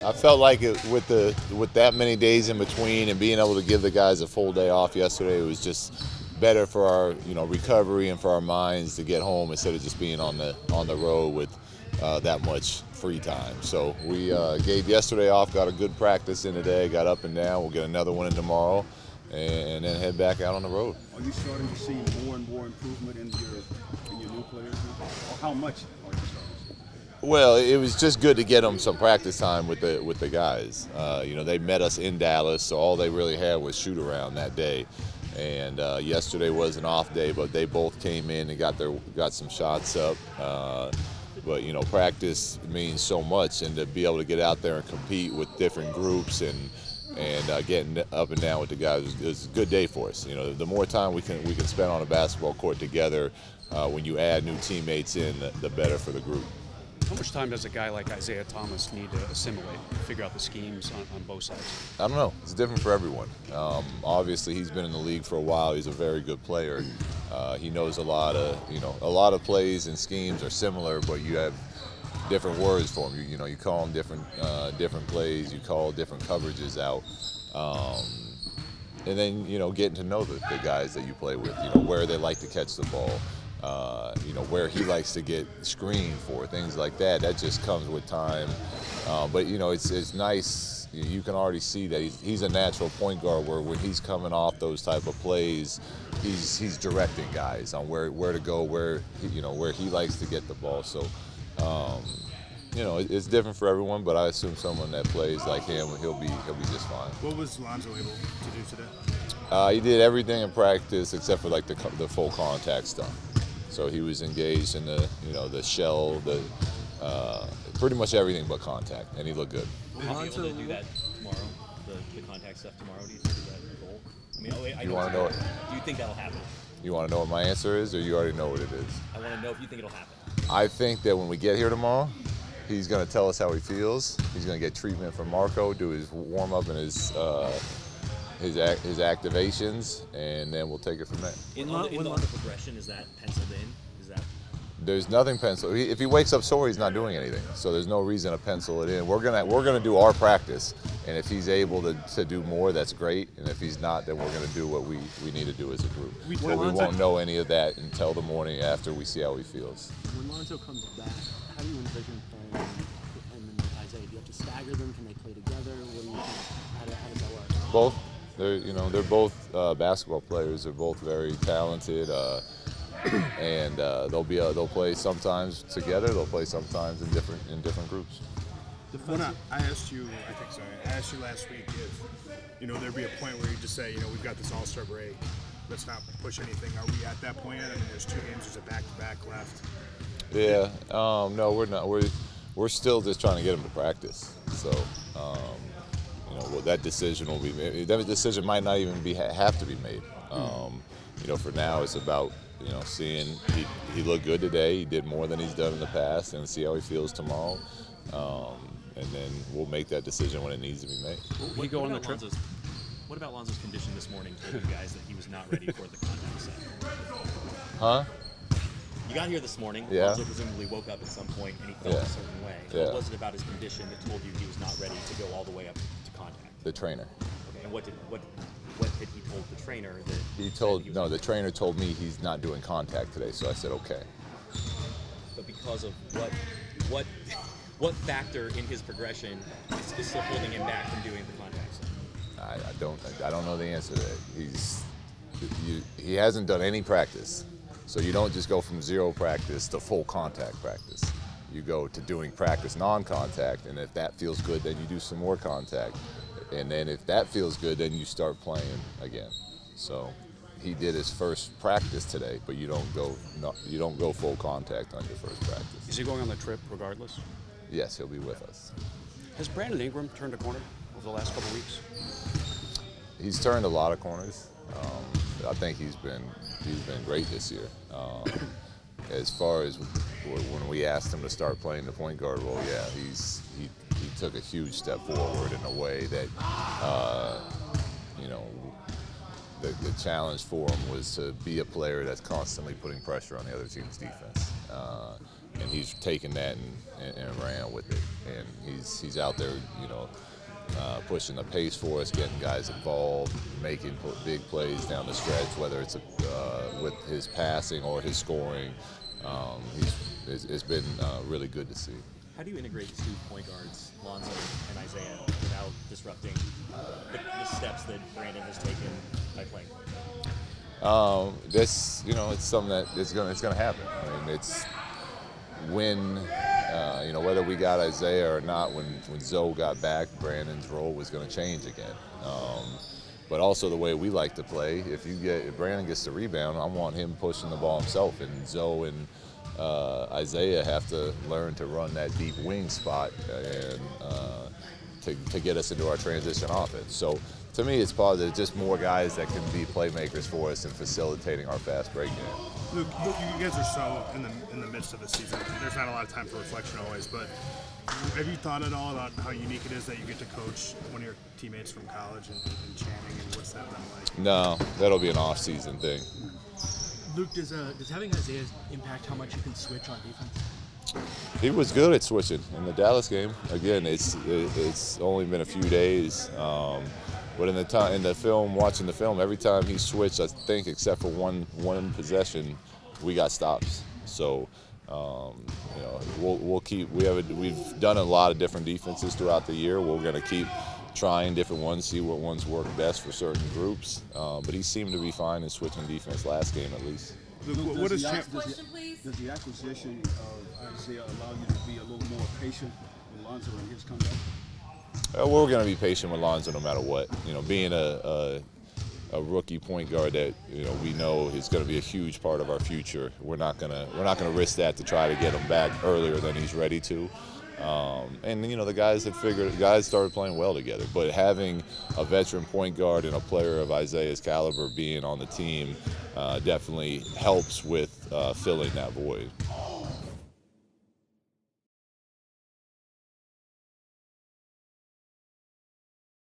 I felt like with that many days in between and being able to give the guys a full day off yesterday, it was just better for our recovery and for our minds to get home instead of just being on the road with that much free time. So we gave yesterday off, got a good practice in today, got up and down. We'll get another one in tomorrow, and then head back out on the road. Are you starting to see more and more improvement in your new players? Or how much are you starting to see? Well, it was just good to get them some practice time with the guys. They met us in Dallas, so all they really had was shoot around that day. And yesterday was an off day, but they both came in and got some shots up. But practice means so much, and to be able to get out there and compete with different groups and getting up and down with the guys is a good day for us. The more time we can spend on a basketball court together, when you add new teammates in, the better for the group. How much time does a guy like Isaiah Thomas need to assimilate, figure out the schemes on both sides? I don't know. It's different for everyone. Obviously, he's been in the league for a while. He's a very good player. He knows a lot of plays and schemes are similar, but you have different words for them. You call them different plays. You call different coverages out. And then getting to know the guys that you play with. Where they like to catch the ball. Where he likes to get screened for, things like that. That just comes with time. But it's nice. You can already see that he's a natural point guard. Where when he's coming off those type of plays, he's directing guys on where to go, where he likes to get the ball. So, it's different for everyone. But I assume someone that plays like him, he'll be just fine. What was Lonzo able to do today? He did everything in practice except for like the full contact stuff. So he was engaged in the shell, pretty much everything but contact, and he looked good. Will you be able to do that tomorrow? The contact stuff tomorrow? Do you think is that the goal? I mean, You want to know it? Do you think that'll happen? You want to know what my answer is, or you already know what it is? I want to know if you think it'll happen. I think that when we get here tomorrow, he's going to tell us how he feels. He's going to get treatment from Marco, do his warm up and his activations, and then we'll take it from there. In the progression, is that penciled in? There's nothing penciled. If he wakes up sore, he's not doing anything. So there's no reason to pencil it in. We're gonna do our practice, and if he's able to do more, that's great. And if he's not, then we're gonna do what we need to do as a group. But we won't know any of that until the morning after we see how he feels. When Lonzo comes back, how do you envision playing him and Isaiah? Do you have to stagger them? Can they play together? What do you think? How does that work? Both. They're both basketball players. They're both very talented. And they'll play sometimes together. They'll play sometimes in different groups. When I asked you last week if there'd be a point where you just say we've got this All-Star break, let's not push anything. Are we at that point? I mean, there's 2 games. There's a back-to-back left. Yeah. No, we're not. We're still just trying to get them to practice. So. That decision will be made. That decision might not even have to be made. For now, it's about seeing he looked good today. He did more than he's done in the past, and see how he feels tomorrow. And then we'll make that decision when it needs to be made. What about Lonzo's condition this morning? Told you guys that he was not ready for the contact set. Huh? You got here this morning. Yeah. Lonzo presumably woke up at some point and he felt a certain way. Yeah. What was it about his condition that told you he was not ready to go all the way up to contact? The trainer. Okay. And what had he told the trainer that the trainer told me he's not doing contact today, so I said okay. But because of what factor in his progression is still holding him back from doing the contact set? I don't know the answer to that. He hasn't done any practice. So you don't just go from 0 practice to full contact practice. You go to doing practice non-contact, and if that feels good, then you do some more contact. And then if that feels good, then you start playing again. So he did his first practice today, but you don't go full contact on your first practice. Is he going on the trip regardless? Yes, he'll be with us. Has Brandon Ingram turned a corner over the last couple of weeks? He's turned a lot of corners. I think he's been great this year. As far as when we asked him to start playing the point guard role, yeah, he took a huge step forward in a way that the challenge for him was to be a player that's constantly putting pressure on the other team's defense, and he's taken that and ran with it. and he's out there, you know, pushing the pace for us, getting guys involved, making big plays down the stretch, whether it's with his passing or his scoring. It's been really good to see. How do you integrate the two point guards, Lonzo and Isaiah, without disrupting the steps that Brandon has taken by playing? This, you know, it's something that it's gonna happen. I mean, it's when you know, whether we got Isaiah or not, when Zoe got back, Brandon's role was going to change again. But also the way we like to play, if Brandon gets the rebound, I want him pushing the ball himself, and Zoe and Isaiah have to learn to run that deep wing spot and to get us into our transition offense. So to me, it's positive. Just more guys that can be playmakers for us and facilitating our fast break game. Luke, you guys are so in the midst of the season. There's not a lot of time for reflection always, but have you thought at all about how unique it is that you get to coach one of your teammates from college and Channing, and what's that been like? No, that'll be an off-season thing. Luke, does having Isaiah impact how much you can switch on defense? He was good at switching in the Dallas game. Again, it's only been a few days, but in the film, watching the film, every time he switched, I think except for one possession, we got stops. So you know, we'll keep. We've done a lot of different defenses throughout the year. We're going to keep trying different ones, see what ones work best for certain groups. But he seemed to be fine in switching defense last game at least. Luke, what is Does the acquisition of Isaiah allow you to be a little more patient with Lonzo and his comeback? We're going to be patient with Lonzo no matter what. You know, being a rookie point guard that, you know, we know is going to be a huge part of our future. We're not going to risk that to try to get him back earlier than he's ready to. And you know, the guys started playing well together. But having a veteran point guard and a player of Isaiah's caliber being on the team definitely helps with filling that void.